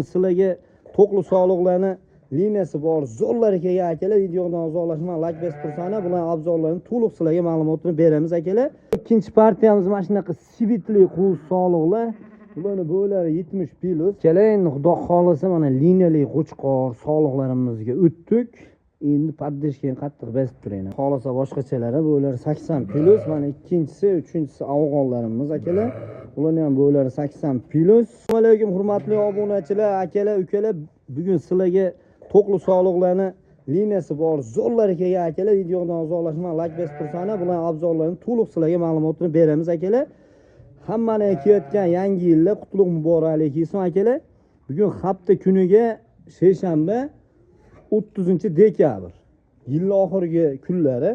Sizlarga to'qli sog'liqlarni liniyasi bor zo'rlarga akalar videodan uzoqlashma like bosib tursana bular obzorlarni to'liq sizlarga ma'lumotini beramiz akalar. Ikkinchi partiyamiz mana shunaqa sivitli qo'z sog'liqlar. Bularni bo'ylari 70 plus. Keling, xudo xolisa mana liniyali qo'chqor sog'liqlarimizga o'tdik. Endi poddeshkani qattiq bosib turaylik. Xolisa boshqachalari bo'ylari 80 plus. Mana ikkinchisi, uchinchisi afg'onlarimiz akalar. Ularning ham bo'ylari 80 plus. Assalomu alaykum hurmatli obunachilar, akalar, ukalar. Bugun sizlarga to'qli sog'liqlarni liniyasi bor zo'rlarga akalar videodan uzoqlashma like bosib tursana bular obzorlarni to'liq sizlarga ma'lumotini beramiz akalar. Hammani kelayotgan yangi yillar qutlug' muboraklik bo'lsin akalar. Bugun hafta kuniga seshanba 30-dekabr. Yil oxirgi kunlari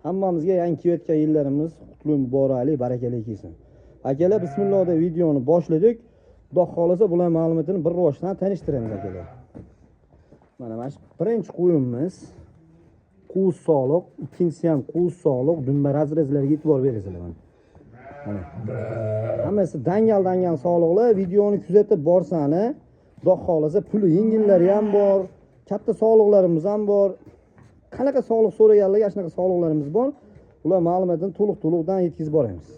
hammamizga yangi kelayotgan yillarimiz qutlug' muboraklik, barakali bo'lsin. Akalar, bismillah deb videoni boshladik. Xudo xolisa bular ma'lumotini bir rivojdan tanishtiramiz akalar. Mana birinchi qo'yimiz qo'z sog'liq, ikkinchisi ham qo'z sog'liq, dumba razrezlariga e'tibor berasizlar mana. Hammasi dangal sog'liqlar. Videoni kuzatib borsani, xudo xolisa puli yengillari ham bor, katta sog'liqlarimiz ham bor. Qanaqa sog'liq so'raganlarga shunaqa sog'liqlarimiz bor. Ular ma'lumotini to'liq-to'liqdan yetkazib boramiz.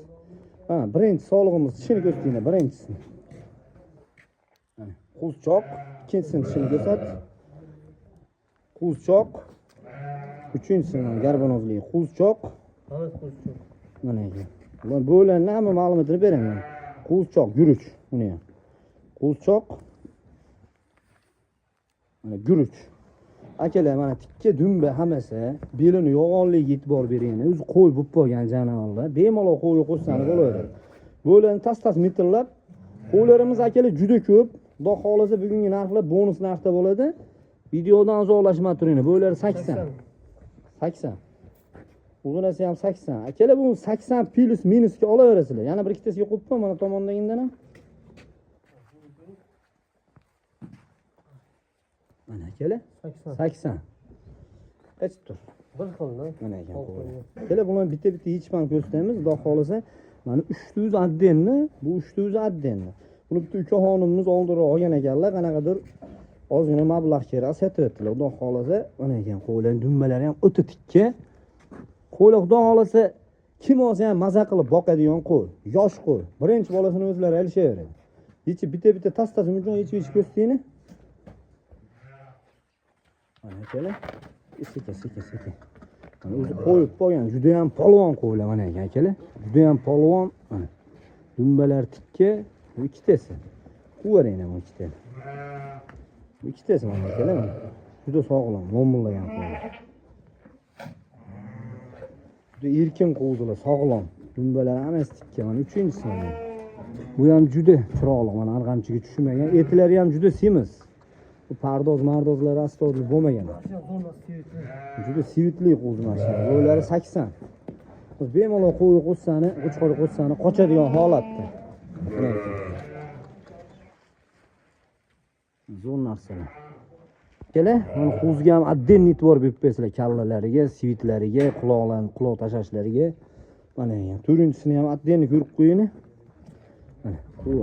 Birinchi sog'lig'imiz tishini ko'rsatinglar, birinchisi. Qo'zchoq, ikkinchisini tishini ko'rsat. Qo'zchoq. Uchinchisi garbonozli qo'zchoq. Mana ekan. Ular bo'ylarni hamma ma'lumotini beraman. Qo'zchoq, guruch, uni ham. Qo'zchoq. Mana guruch. Akalar, mana tikka dumba hammasi, belini yo'g'onligiga e'tibor bering. O'zi qo'y bo'lib qolgan janavorlar. Bemalol qo'yga qo'shsangiz bo'laveradi. Bo'ylarni tas-tas metrlab, qo'ylarimiz akalar juda ko'p. Xudo xolisa bugungi narxlar bonus narxda bo'ladi. Videodan uzoqlashmay turinglar. Bo'ylari 80. 80. Uzunasi ham 80. Akalar, bu 80 plus minusga olaverasizlar. Yana bir ikkitasiga qo'yibman mana tomondagidan ham. Mana akalar 80. Qach tur. Bir xilda. Mana ekan qo'ylar. Akalar, bularni bitta-bitta yechmani ko'rsatamiz. Xudo xolisa mana 300 addenni, bu 300 addenni. Buni bitta uka xonimimiz oldinroq olgan ekanlar, qanaqadir ozgina mablag' kerak sotib Xudo xolisa mana ekan qo'ylar, dumbalari ham o'ta tikka. Qo'ylar xudo xolisa kim olsa ham maza qilib boqadigan qo'y, yosh qo'y. Birinchi bolasini o'zlari alishaveradi. Yechib bitta-bitta tas-tasini uchun yechib ko'rsatayni. Mana akalar, sekin. Mana o'zi qo'yib qo'ygan, juda ham polvon qo'ylar mana ekan akalar. Juda ham polvon. Mana dumbalar tikka. Bu ikkitasi. Qo'yaverayman bu ikkitani. Bu ikkitasi mana akalar mana. Juda sog'lom, mo'millagan qo'ylar. Juda erkin qo'ylar, sog'lom. Dumbalar hammasi tikka mana. Uchinchisi mana. Bu ham juda chiroyli, mana arg'amchiga tushmagan. Etlari ham juda semiz. Bu mardozlar astodil bo'lmagan. Juda sivitli qo'z mashina. Bo'ylari 80. Biz bemalol qo'yga qo'shsani, qo'chqorga qo'shsani qochadigan holatda. Zo'r narsalar. Kelar, mana qo'zga ham adden e'tibor berib qo'ysizlar, kallalariga, sivitlariga, quloq tashashlariga. Mana ekan. To'rinchisini ham addenni ko'rib qo'ying. Mana qo'y.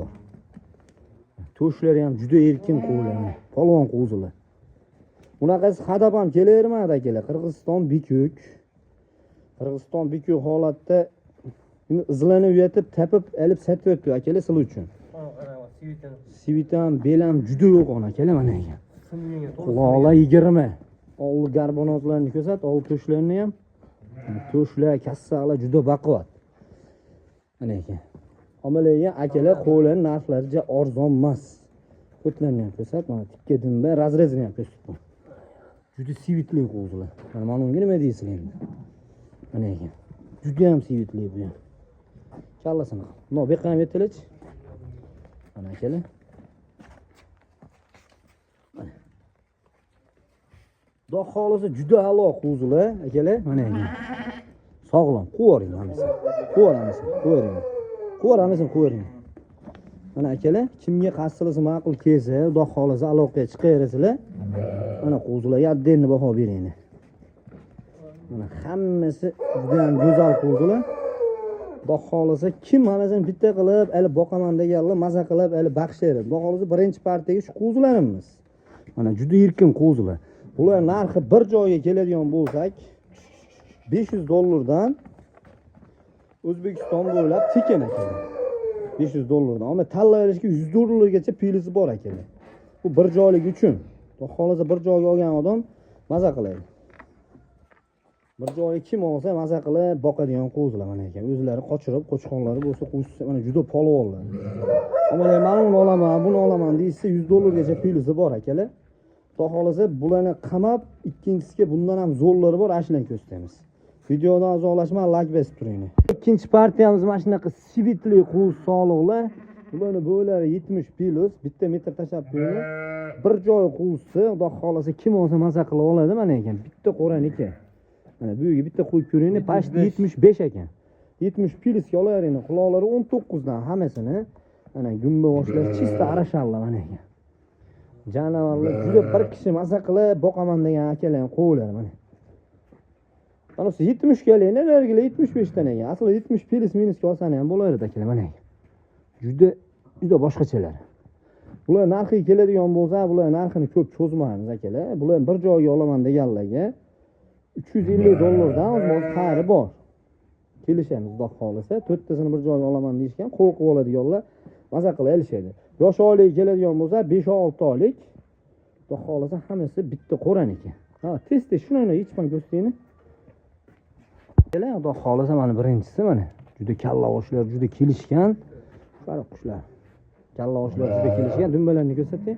To'shlari ham juda erkin qo'ylar. Polvon qo'zilar. Bunaqasi hadab ham kelavermadi akalar. Qirg'iziston bikuk holatda izlanib yetib, tapib, olib satyapti akalar sizlar uchun. Sivitan, belam juda yo'q ona akalar mana ekan. Quloqlar 20. Old garbonozlarni ko'rsat, old to'shlarni ham. To'shlar, kassaqlar juda baquvvat. Mana ekan. Amaliga akalar qo'ylarning narxlari arzon emas. Ko'tlarni ham ko'rsat, mana tikka dumba, razrezni ham ko'rsatdim. Juda sivitli qo'zlar. Mana unga nima deysizlar endi? Mana ekan. Juda ham sivitli bu ham. Kallasini. No, bu ham yetilich. Mana akalar. Mana. Xudo xolisa juda a'lo qo'zlar, akalar. Mana ekan. Sog'lom, qo'yaring hammasi. Qo'yaring. Mana akalar, kimga qasilisi ma'qul kelsa, xudo xolisa aloqaga chiqaverasizlar. Mana qo'zlarga addenni baho beringlar. Mana hammasi juda ham go'zal qo'zlar. Xudo xolisa kim hamasini bitta qilib, ali boqaman deganlar maza qilib, ali baxshaydi. Xudo xolisa birinchi partiyaga shu qo'zilarimiz. Mana juda erkin qo'zilar. Bular narxi bir joyga keladigan bo'lsak, $500 O'zbekiston bo'ylab tekin ekan. $500. Ammo tanlayverishga $100 pulisi bor ekan. Bu bir joylik uchun. Xudo xolisa bir joyga olgan odam maza qiladi. Bir joyga kim olsa maza qilib boqadigan qo'zilar mana ekan. O'zlari qochirib, qo'chqonlari bo'lsa qo'ysa mana juda polvonlar. Ammo men uni olaman, buni olaman deysa $100 pulisi bor akalar. Xudo xolisa bularni qamab, ikkinchisiga bundan ham zo'rlari bor, ashlan ko'rsatamiz. Videodan uzoqlashmay like bosib turing. Ikkinchi partiyamiz mana shunaqa sivitli qo'z sog'liqlar. Bularni bo'ylari 70 plus, bitta metr tashab qo'ying. Bir joy qo'zsi, Xudo xolisa kim olsa maza qilib oladi mana ekan. Bitta qo'raniki. Mana bu yerga bitta qo'yib ko'ring, past 75 ekan. 70 plusga olaveringlar. Quloqlari 19 dan hammasini. Mana gumba boshlar chista arashallar mana ekan. Janavorlar juda bir kishi maza qilib boqaman degan akalar ham qo'ylar mana. Mana 70 galar, nargilar 75 dan ekan. Asli 70 plus minusga olsani ham bo'lardi akalar mana ekan. Juda boshqachalar. Bular narxiga keladigan bo'lsa, bular narxini ko'p cho'zmaymiz akalar. Bular bir joyga olaman deganlarga $350 dan o'z xari bor. Kelishamiz Xudo xolisa, 4 tasini bir joyga olaman deyishgan, qo'rqib oladiganlar maza qilib olishadi. Yosh oylik keladigan bo'lsa 5-6 oylik. Xudo xolisa hammasi bitta qo'ran ekan. Ha, tez shuni ichman ko'rsataymi? Keling, Xudo xolisa mana birinchisi mana. Juda kalla oshlar, juda kelishgan. Qara qushlar. Kalla oshlar juda kelishgan, dumbalarni ko'rsatay.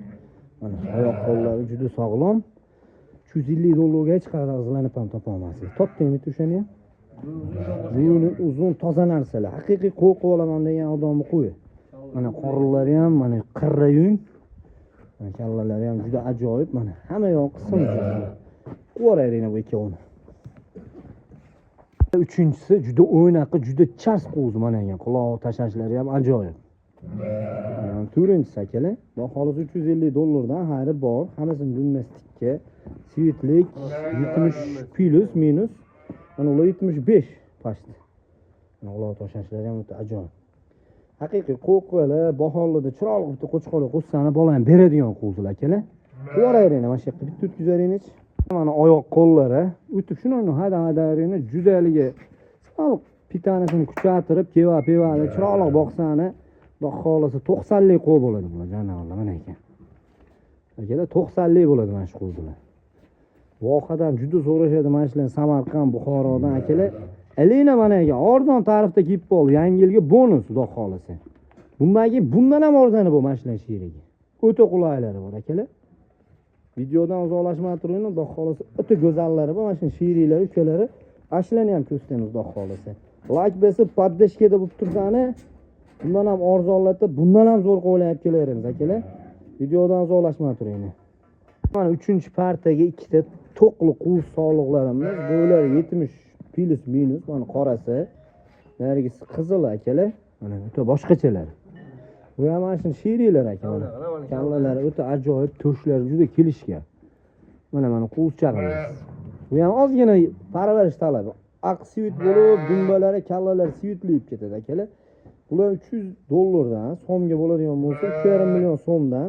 Mana oyoq qo'llari juda sog'lom. $250 ga chiqarib ham topa olmaysiz. Topdingmi o'shani ham? Buni uzun toza narsalar. Haqiqiy qo'rqib olaman degan odamni qo'y. Mana qorinlari ham, mana qirrayung. Mana kallalari ham juda ajoyib. Mana hamma yoq qism. Qo'rayring bu ikkovini. Uchinchisi juda o'ynaqi, juda chas qo'zi mana ekan. Quloq tashashlari ham ajoyib. To'rtinchisi akalar, bu xolos $350 dan xayri bor. Hammasini dummastikka, sivitlik 70 plus minus. Mana ular 75 past. Mana ular tashashlari ham o'ta ajoyib. Haqiqiy qo'qqilar, baholarda chiroyli bitta qo'chqorlar qo'ssani bola ham beradigan qo'zilar akalar. Qo'rayring mana shu yerda bitta o'tkazlaringiz. Mana oyoq qo'llari o'tib shuni hada-hadarini judaligi sal pitanasini kuchaytirib, keva-pevani chiroyli boqsani, Xudo xolisa 90 lik qo'y bo'ladi bular janavorlar mana ekan. Akalar 90 lik bo'ladi mana shu qo'zilar. Voqadan juda so'rashadi mana shular Samarqand, Buxorodan akalar. Alina mana ekan, arzon tarifda kelib qoldi. Yangi yilga bonus Xudo xolisa. Bundan ham arzoni bu mana shular sheriga. O'ta qulaylari bor akalar. Videodan uzoqlashmay turing, Xudo xolisa o'ta go'zallari bor. Mana shu sherilar, ukalari ashlarni ham ko'rsatamiz Xudo xolisa. Like bosib, poddeshkada bo'lib tursani, bundan ham arzonlatib, bundan ham zo'r qo'yib kelaveramiz akalar. Videodan uzoqlashmay turing. Mana 3-partiyaga ikkita to'qli qo'z sog'liqlarimiz, bo'ylari 70 plus minus, mana qorasi, nargisi qizil akalar. Mana o'ta boshqachalar. Bu ham mana shu sherilar akalar. Kallalari o'ta ajoyib, to'shlari juda kelishgan. Mana qo'zchaqamiz. Bu ham ozgina parvarish talabi. Aq sivit bo'lib, dumbalari, kallalari sivitlib ketadi akalar. Bular $300 dan so'mga bo'ladigan bo'lsa, 2,5 million so'mdan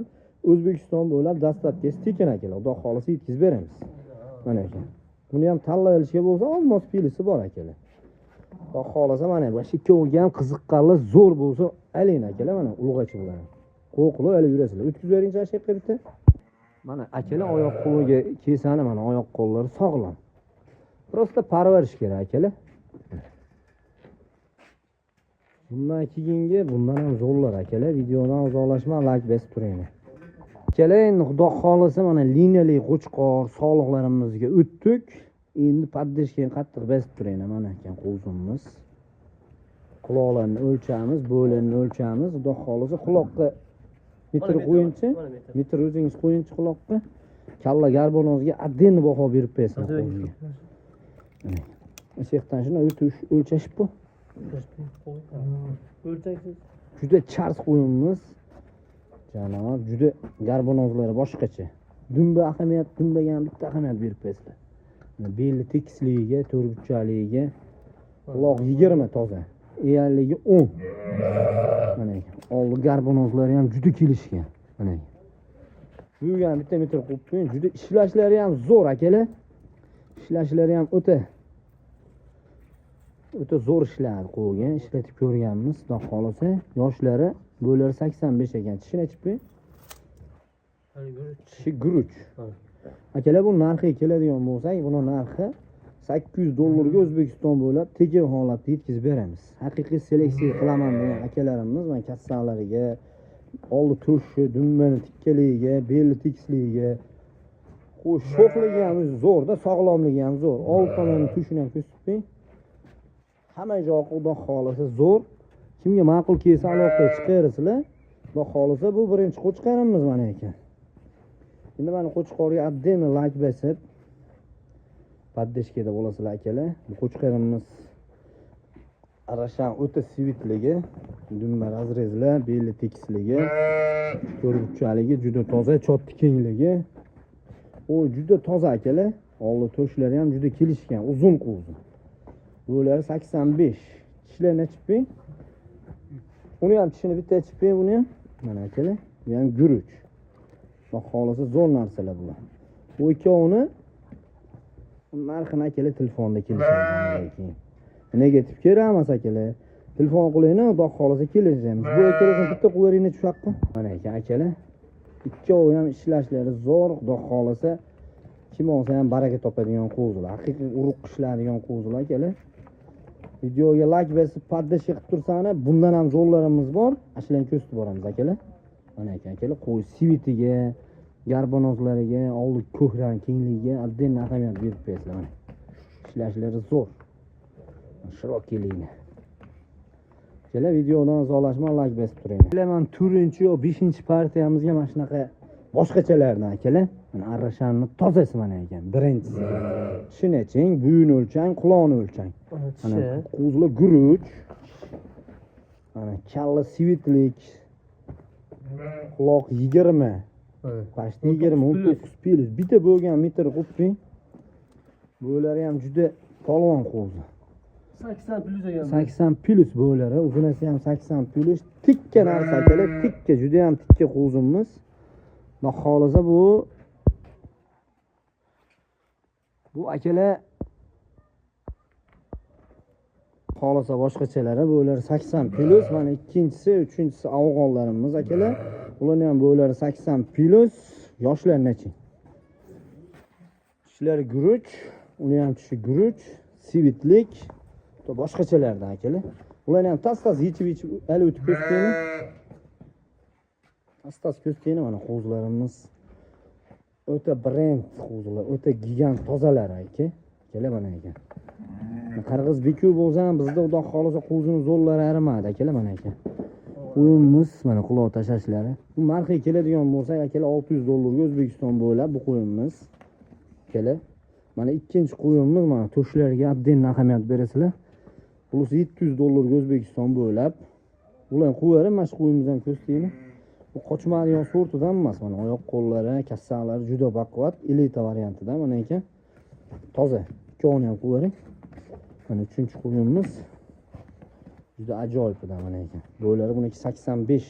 O'zbekiston bo'ylab dastlabki tekin akalar. Xudo xolisa yetkazib beramiz. Mana ekan. Buni ham tanlab olishga bo'lsa, ozmoz pilisi bor akalar. Xudo xolisa mana bu ikkoviga ham qiziqqanlar zo'r bo'lsa, aling akalar mana ulg'achi bilan. Qo'qli olib yurasizlar. O'tkazib bering chashqa bitta. Mana akalar oyoq qo'liga kesani mana oyoq qo'llari sog'lom. Prosta parvarish kerak akalar. Bundan keyingi bundan ham zo'rlar akalar. Videodan uzoqlashmay like bosib turing. Akalar, endi Xudo xolisa mana liniyali qo'chqor sog'liqlarimizga o'tdik. Endi poddeshkani qattiq bosib turing. Mana ekan qo'zimiz. Quloqlarni o'lchamiz, bo'ylarini o'lchamiz. Xudo xolisa quloqqa metr qo'yinchi, metr o'zingiz qo'yinchi quloqqa. Kalla garbonozga adden baho berib bersin. Mana shu yerdan shuni o'lchashib bu. O'lchaksiz. Juda chars qo'yimiz. Janavor juda garbonozlari boshqacha. Dumba ahamiyat, dumbaga ham bitta ahamiyat berib bersizlar. Belli tekisligiga, to'rtbuchaligiga quloq 20 toza. Eğerligi 10. Mana oldi garbonozlari ham juda kelishgan. Mana bu ham bitta metr qo'yib, juda ishlashlari ham zo'r akalar. Ishlashlari ham o'ta zo'r ishlar qo'ygan, ishlatib ko'rganmiz. Xudo xolasa, yoshlari bo'lar 85 ekan. Tishini chiqib. Tishi guruch. Akalar bu narxiga keladigan bo'lsak, buni narxi $800 O'zbekiston bo'lib, tekin holatda yetkazib beramiz. Haqiqiy seleksiya qilaman degan akalarimiz va kassalariga, oldi tushi, dumbani tikkaligiga, belli tekisligiga, sho'xligi ham zo'rda, sog'lomligi ham zo'r. Old tomoni tushini ham ko'rsatib, hamma joyi xudo xolasa zo'r. Kimga ma'qul kelsa aloqaga chiqarsizlar. Xudo xolasa bu birinchi qo'chqarimiz mana ekan. Endi mana qo'chqorga отдельно like bosib поддержкада bo'lasizlar akalar. Bu qo'chqarimiz arashan o'ta sivitligi, dumma razrezlar, belli tekisligi, ko'rguchaligi juda toza, chotdi kengligi. O juda toza akalar. Oldi to'shlari ham juda kelishgan, uzun qo'zi. Bular 85. Tishlarni chiqib. Uni ham tishini bitta chiqib, buni ham mana akalar. Bu ham guruch. Va xolasa zo'r narsalar bular. Bu ikkovini narxini akalar telefonda kelishamiz. Negativ kerak akalar. Telefon qilaylik, xudo xolasa kelishamiz. Bu akalarni bitta qo'yaringlar shu haqqa. Mana ekan akalar. Ikkovi ham ishlashlari zo'r, xudo xolasa kim olsa ham baraka topadigan qo'zilar. Haqiqiy urug' qishladigan qo'zilar akalar. Videoga like bosib, poddesh qilib tursangiz, bundan ham zo'rlarimiz bor. Ashlarni ko'rsatib boramiz akalar. Mana ekan akalar, qo'y sivitiga, garbonozlariga, oldi ko'hran kengligiga отдельно ahamiyat berib qo'yasizlar mana. Ishlashlari zo'r. Shirokiyligini. Kelar videodan uzaqlashmay like bosib turing. Bilaman 4-chi yo 5-chi partiyamizga mana shunaqa boshqachalardan akalar. Mana arrashanni tozasi mana ekan. Birinchisi. Shinaching, bo'yin o'lchang, quloqni o'lchang. Mana qo'zlar guruch. Mana kalla sivitlik. Quloq 20. Pashti 20, 19 pilis. Bitta bo'lgan metr qo'yib. Bo'lari ham juda polvon qo'zi. 80 plus ekan. 80 plus bo'lari, uzunasi ham 80 plus. Tikka narsa akalar, tikka, juda ham tikka qo'zimiz. Va xolasa bu akalar xolasa boshqachalari bo'lar 80 plus, mana ikkinchisi, uchinchisi afg'onlarimiz akalar. Ularning ham bo'lar 80 plus, yoshlarnachi. Tishlari guruch, uni ham tishi guruch, sivitlik, boshqachalardan akalar. Ularni ham tas-tas yechib hali o'tib ko'rsataymi? Tas-tas ko'rsataymi mana qo'zlarimiz. O'ta brend qo'zlar, o'ta gigant tozalar aka. Akalar mana ekan. Qirg'iz bekuv bo'lsa ham bizda xudo xolasa qo'zini zo'rlari arimadi akalar mana ekan. Qo'yimiz mana quloq tashlashlari. Bu narxiga keladigan bo'lsa akalar $600 O'zbekiston bo'ylab bu qo'yimiz. Akalar mana ikkinchi qo'yimiz mana to'shlariga отдельно ahamiyat berasizlar. Plus $700 O'zbekiston bo'ylab. Ular qo'yarim, mana shu qo'yimiz ham ko'rsataymi? Bu qochmaydigan sortidan emas, mana oyoq qo'llari, kassalari juda baquvvat, elita variantidan mana ekan. Toza. Ikkovini ham qo'yaring. Mana uchinchi qo'yimiz juda ajoyibdan mana ekan. Bo'ylari buniki 85.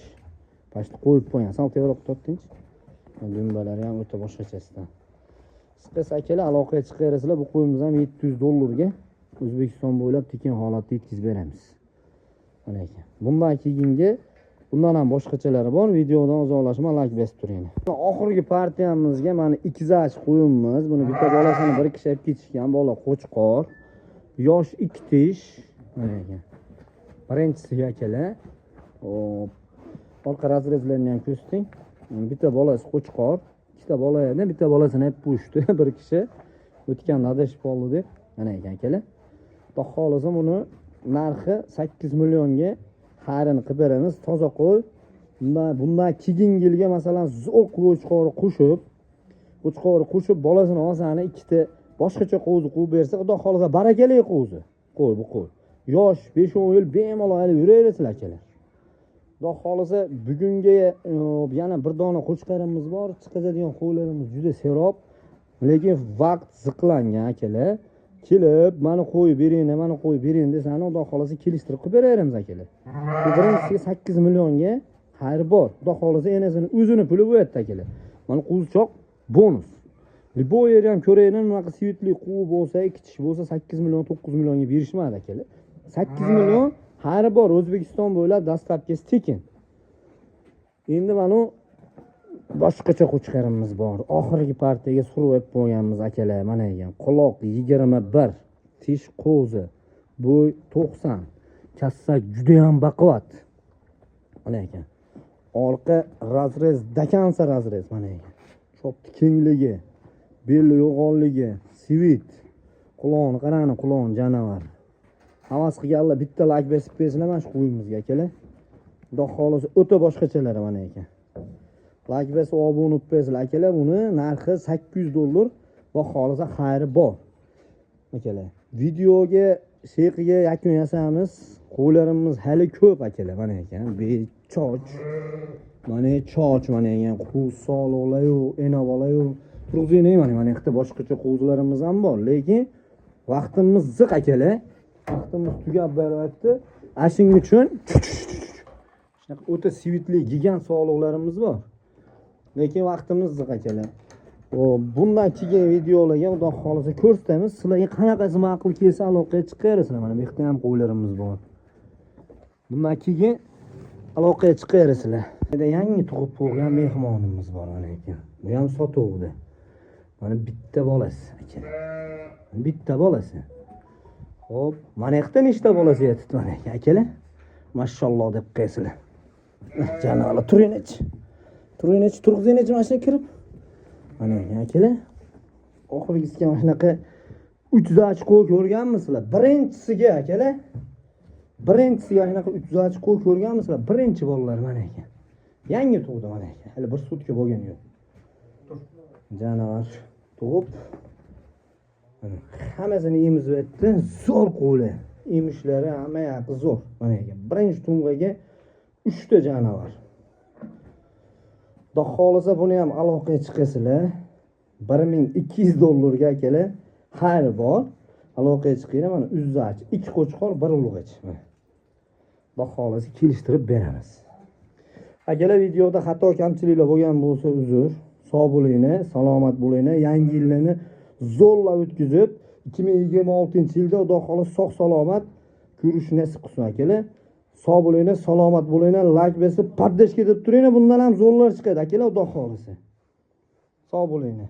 Pashti qo'yib qo'ygan. Sal tezroq totdingiz. Dumbalari ham o'ta boshqachasidan. Siz akalar aloqaga chiqarsizlar, bu qo'yimiz ham $700 ga O'zbekiston bo'ylab tekin holatda yetkazib beramiz. Mana ekan. Bundan keyingi bundan ham boshqachalari bor. Videodan uzoqlashmay like bosib turing. Oxirgi partiyamizga mana ikkizach qo'yimiz. Buni bitta bolasini bir kishi olib ketishgan, bola qo'chqor. Yosh 2 tish. Mana ekan. Birinchisi akalar. Orqa razrezlarni ham ko'rsating. Bitta bolasi qo'chqor, ikkita bola edi, bitta bolasini olib qo'yishdi bir kishi. O'tganda adashib qoldi deb. Mana ekan akalar. Xudo xolasa buni narxi 8 millionga xarini qilib beramiz. Toza qo'y. Bundan keyingi yilga masalan zo'r qo'chqori qo'shib bolasini olsani ikkita boshqacha qo'zi qo'yib bersa, xudo xolasa barakali qo'zi. Qo'y bu qo'y. Yosh 5-10 yil bemalol hali yuraverasizlar akalar. Xudo xolasa bugunga yana bir dona qo'chqarimiz bor. Chiqadigan qo'ylarimiz juda serob, lekin vaqt ziqlangan akalar. kelib mana qo'yib bering, mana qo'yib bering desani, xudo xolasa kelishtirib qilib beramiz akalar. Bu birinchisiga 8 millionga xayri bor. Xudo xolasa enasini o'zini puli bo'yapti akalar. Mana qo'zichoq bonus. Bu yer ham ko'rayman, bunaqa sivitli quv bo'lsa, kichik bo'lsa 8 million, 9 millionga berishmadi akalar. 8 million xayri bor, O'zbekiston bo'ylab dastavkasi tekin. Endi mana boshqacha qo'chqarimiz bor. Oxirgi partiyaga surib qo'yganmiz akalar. Mana ekan quloq 21, tish qo'zi, bo'y 90, kassa juda ham baquvvat. Mana ekan. Orqa razrez, dakansa razrez mana ekan. Chop kengligi, belli yo'g'onligi, sivit. Quloqni qarang, quloq janavar. Havas qilganlar bitta like bosib qo'ysizlar mana shu qo'yimizga akalar. Xudo xolasa o'ta boshqachalari mana ekan. Like bosib obuna qo'ysizlar akalar, buni narxi $800 va xolasa xayri bor. Akalar, videoga sheqiga yakun yasamiz. Qo'ylarimiz hali ko'p akalar mana ekan. Bechoch. Mana choch mana ekan, qo'z sog'liqlar-yu, enavolayu. Turg'izinglar mana yerda boshqacha qo'zlarimiz ham bor, lekin vaqtimiz ziq akalar. Vaqtimiz tugab boryapti. Shuning uchun shunaqa o'ta sivitli gigant sog'liqlarimiz bor. Lekin vaqtimiz ziq akalar. Bundan keyin videolarga xudo xolasa ko'rsatamiz. Sizlarga qanaqasi ma'qul kelsa aloqaga chiqaverasizlar. Mana bu yerda ham qo'ylarimiz bor. Bundan keyin aloqaga chiqaverasizlar. Yangi tug'ib qo'ygan mehmonimiz bor mana ekan. Bu ham sotuvda. Mana bitta bolasi akalar. Bitta bolasi. Hop, mana yerda nechta bolasi yotibdi mana ekan akalar. Mashalloh deb qo'ysizlar. Janolar turingchi. Turingchi, turg'izingchi mashina kirib. Mana ekan akalar. Oxirgisiga mana shunaqa 300 ochko ko'rganmisizlar? Birinchisiga akalar. Birinchisiga shunaqa 300 ochko ko'rganmisizlar? Birinchi bolalar mana ekan. Yangi tug'di mana ekan. Hali bir sutka bo'lgan yo'q. Janovar tug'ib hammasini emizib o'tdi. Zo'r qo'li. Emishlari hamma yoqi zo'r. Mana ekan. Birinchi tumg'aga 3 ta janovar. Xudo xolasa buni ham aloqaga chiqasizlar. $1200 ga akalar. Xayri bor. Aloqaga chiqinglar mana uzzach. 2 qo'chqor, 1 ulug'ach. Mana. Xudo xolasa kelishtirib beramiz. Akalar, videoda xato kamchiliklar bo'lgan bo'lsa uzr. Sog' bo'linglar, salomat bo'linglar. Yangi yilni zo'rlab o'tkazib, 2026-yilda xudo xolasa sog' salomat ko'rish nasib qilsin akalar. Sog' bo'linglar, salomat bo'linglar. Like bosib, podдержка deb turinglar. Bundan ham zo'rlar chiqadi akalar, xudo xolasa. Sog' bo'linglar.